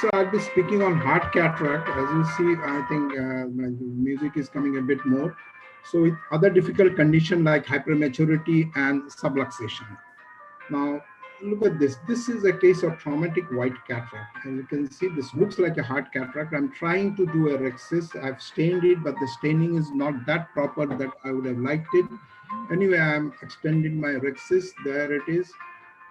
So I'll be speaking on heart cataract. As you see, I think my music is coming a bit more. So with other difficult condition like hypermaturity and subluxation. Now, look at this. This is a case of traumatic white cataract. As you can see, this looks like a hard cataract. I'm trying to do a rhexis. I've stained it, but the staining is not that proper that I would have liked it. Anyway, I'm extending my rhexis. There it is.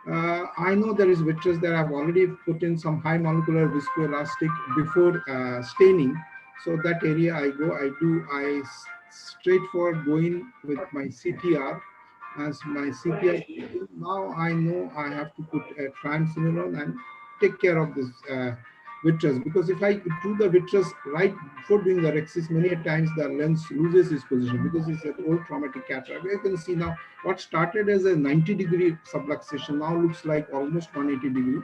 I know there is vitreous that I've already put in some high molecular viscoelastic before staining. So that area I straightforward go in with my CTR. As my CTR, now I know I have to put a triamcinolone and take care of this vitreous, because if I do the vitreous right before doing the rhexis, many a times the lens loses its position because it's an old traumatic cataract. You can see now what started as a 90-degree subluxation now looks like almost 180-degree.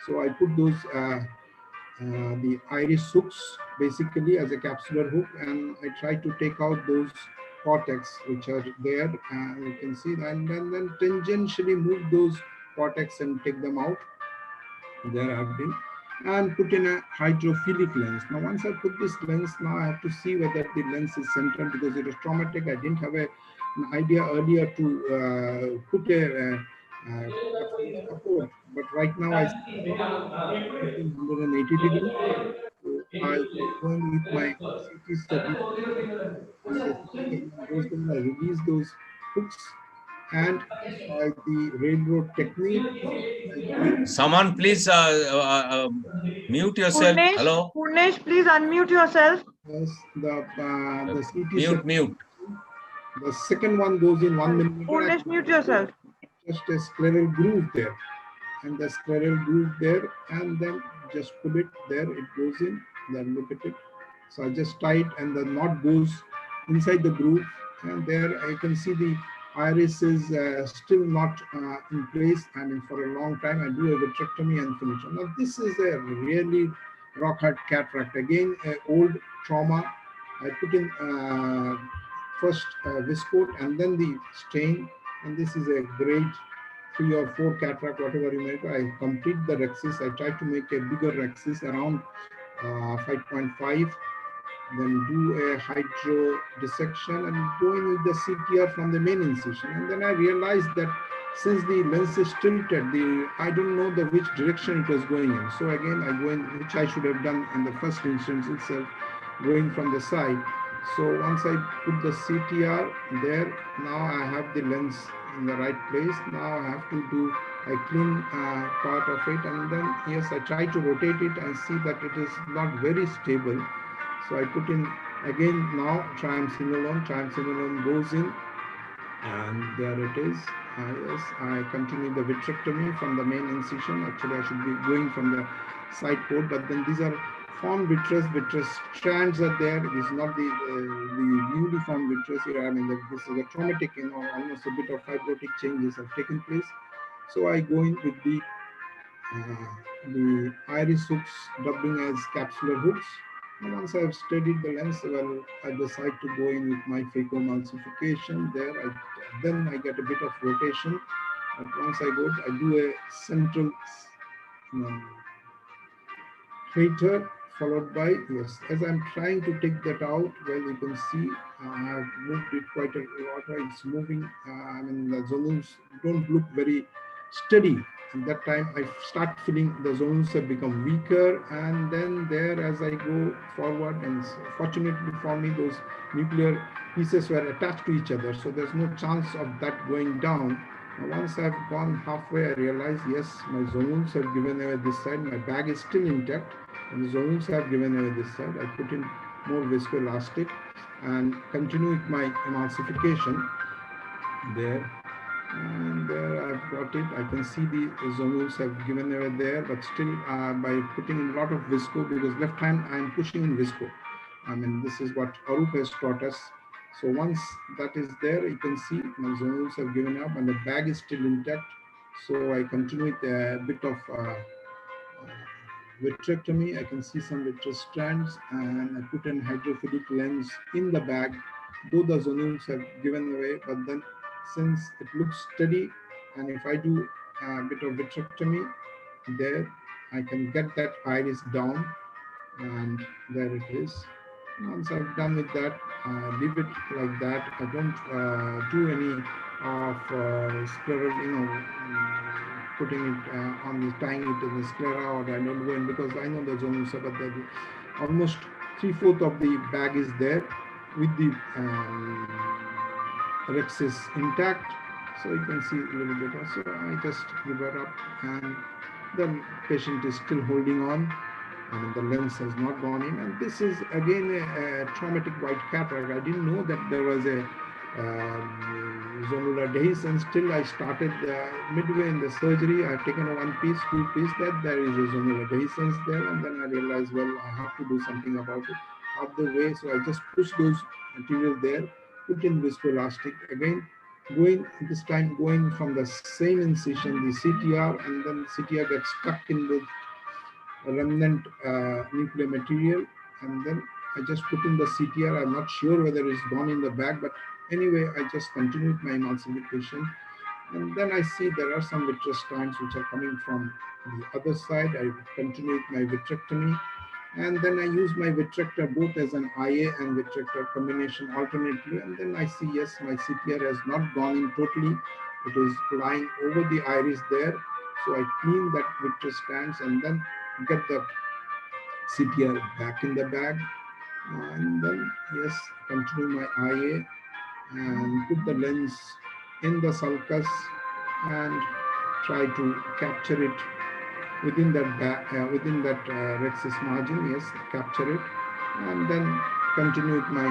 So I put those the iris hooks basically as a capsular hook, and I try to take out those cortex which are there, you can see, and then tangentially move those cortex and take them out. There I've been, and put in a hydrophilic lens. Now once I put this lens, now I have to see whether the lens is central, because it was traumatic. I didn't have an idea earlier to put a support, but right now I see 180 degrees. So I go in with my CT study, and the CT segment goes in, I release those hooks, and by the railroad technique, I go in. Someone please mute yourself. Hello? Purnesh, please unmute yourself. Yes, the CT Mute, mute. The second one goes in 1 minute. Purnesh, mute yourself. Just a scleral groove there, and the scleral groove there, and then just put it there. It goes in. Then look at it. So I just tie it, and the knot goes inside the groove, and there I can see the iris is still not in place. I mean, for a long time I do a vitrectomy and finish. Now this is a really rock hard cataract. Again, old trauma. I put in first viscoat and then the stain, and this is a grade 3 or 4 cataract, whatever you make. I complete the rhexis. I try to make a bigger rhexis around 5.5. Then do a hydro dissection and go in with the CTR from the main incision. And then I realized that since the lens is tilted, I don't know which direction it was going in. So again, I go in, which I should have done in the first instance itself, going from the side. So once I put the CTR there, now I have the lens in the right place. Now I have to do a clean part of it, and then yes, I try to rotate it and see that it is not very stable. So I put in again now triamcinolone goes in, and there it is. Yes, I continue the vitrectomy from the main incision. Actually, I should be going from the side port, but then these are formed vitreous strands are there. This is not the newly formed vitreous here. I mean, this is a traumatic, almost a bit of fibrotic changes have taken place. So I go in with the iris hooks doubling as capsular hooks. And once I have steadied the lens, well, I decide to go in with my phacoemulsification there. Then I get a bit of rotation. But once I do a central crater followed by, yes, as I'm trying to take that out, well, you can see I have moved it quite a lot. It's moving. I mean, the zonules don't look very steady. At that time, I start feeling the zonules have become weaker, and then there, as I go forward, and fortunately for me, those nuclear pieces were attached to each other, so there's no chance of that going down. Now, once I've gone halfway, I realize, yes, my zonules have given away this side. My bag is still intact, and the zonules have given away this side. I put in more viscoelastic and continue with my emulsification there. And there I've got it. I can see the zonules have given away there, but still by putting in a lot of visco, because left hand I'm pushing in visco. I mean, this is what Arup has taught us. So once that is there, you can see my zonules have given up and the bag is still intact. So I continue with a bit of vitrectomy. I can see some vitreous strands, and I put in hydrophilic lens in the bag. Though the zonules have given away, but then since it looks steady, and if I do a bit of vitrectomy there, I can get that iris down, and there it is. Once I've done with that, leave it like that. I don't do any of scleral, putting it on the tying it in the sclera, or I don't go in because I know the zonal sabbat that almost 3/4 of the bag is there with the rhexis intact. So you can see a little bit. So I just give it up, and the patient is still holding on, and the lens has not gone in. And this is again a traumatic white cataract. I didn't know that there was a zonal adhesion. Still, I started midway in the surgery. I've taken a 1 piece, 2 piece, that there is a zonal adhesion there, and then I realized, well, I have to do something about it. Out the way, so I just push those materials there, put in viscoelastic again. This time going from the same incision, the CTR, and then CTR gets stuck in with a remnant nuclear material, and then I just put in the CTR. I'm not sure whether it's gone in the bag, but anyway, I just continued my emulsification, and then I see there are some vitreous strands which are coming from the other side. I continued my vitrectomy, and then I use my vitrector both as an IA and vitrector combination alternately. And then I see, yes, my CTR has not gone in totally. It is lying over the iris there. So I clean that vitreous strands and then get the CTR back in the bag. And then, yes, continue my IA and put the lens in the sulcus and try to capture it within that rhexis margin. Yes, capture it, and then continue with my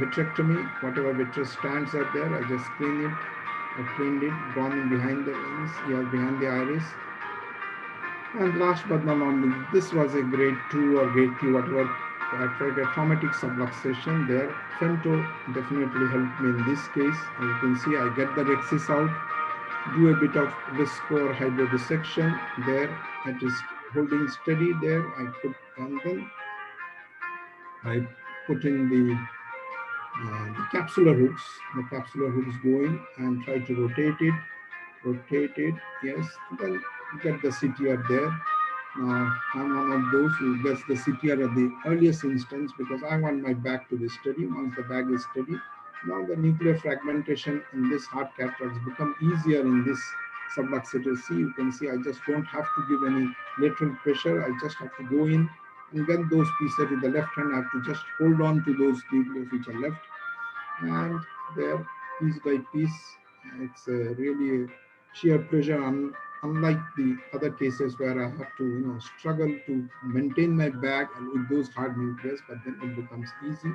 vitrectomy. Whatever vitreous strands are there, I just clean it. I cleaned it, gone in behind the lens, yeah, behind the iris. And last but not least, this was a grade 2 or grade 3, whatever. I tried a traumatic subluxation there. Femto definitely helped me in this case. As you can see, I get the rhexis out, do a bit of visco or hydrodissection there. It is holding steady there. I put, and then I put in the capsular hooks. The capsular hooks go in and try to rotate it. Yes, then get the CTR there. Now I'm one of those who gets the CTR at the earliest instance because I want my bag to be steady. Once the bag is steady, now the nuclear fragmentation in this hard cataracts become easier in this subluxator. See, you can see I just don't have to give any lateral pressure. I just have to go in and get those pieces with the left hand. I have to just hold on to those nucleus which are left, and there, piece by piece, it's really a sheer pleasure. Unlike the other cases where I have to, struggle to maintain my bag and with those hard nucleus, but then it becomes easy.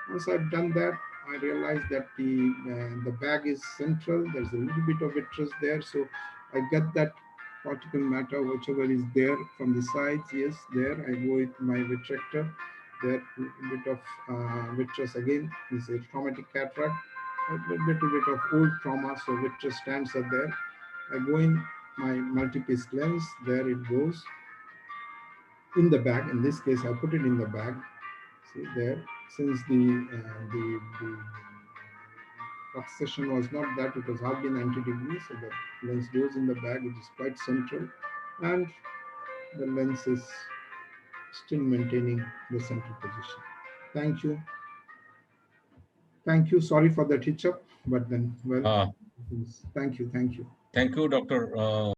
Once I've done that, I realized that the bag is central. There's a little bit of vitreous there, so I get that particle matter, whichever is there from the sides. Yes, there I go with my vitrector. There, a bit of vitreous again is a traumatic cataract. A little bit of old trauma, so vitreous strands are there. I go in my multi-piece lens, there it goes in the bag. In this case, I put it in the bag. See there, since the succession was not that, it was hardly 90 degrees, so the lens goes in the bag. It is quite central, and the lens is still maintaining the central position. Thank you. Thank you. Sorry for that hitch up, but then, well, thank you. Thank you, Dr.